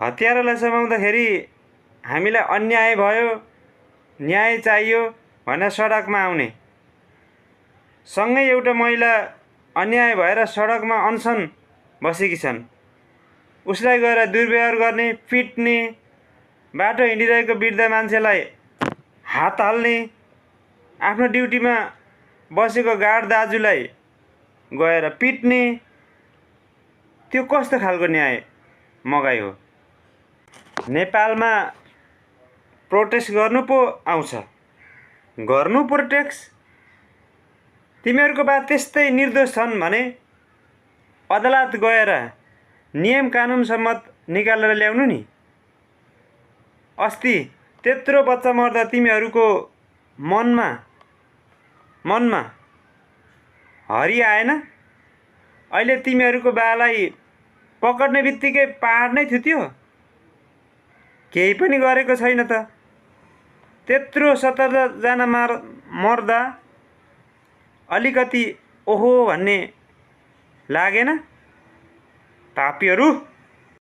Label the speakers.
Speaker 1: हतियारालाई समाउँदाखेरि हामीलाई अन्याय भयो, न्याय चाहियो भनेर सडकमा आउने, सँगै एउटा महिला अन्याय भएर सडकमा अनसन बसेकी छन्, उसलाई गएर दुर्व्यवहार गर्ने, पिट्ने, बाटो हिँडिरहेको वृद्ध मान्छेलाई हात हाल्ने, आफ्नो ड्युटीमा बसेको गार्ड दाजुलाई गएर पिट्ने, त्यो कस्तो खालको न्याय मगाइ हो? नेपालमा प्रोटेस्ट गर्नु पो आउँछ, गर्नु प्रोटेस्ट? तिमीहरूको बात त्यस्तै निर्दोष छन् भने अदालत गएर नियम कानुन सम्मत निकालेर ल्याउनु नि। अस्ति त्यत्रो बच्चा मर्दा तिमीहरूको मनमा हरि आएन? अहिले तिमीहरूको बालाई पकड्ने बित्तिकै पहाड नै थुत्यो, केही पनि गरेको छैन त। त्यत्रो 17 जना मर्दा अलिकति ओहो भन्ने लागेन? पापीहरू!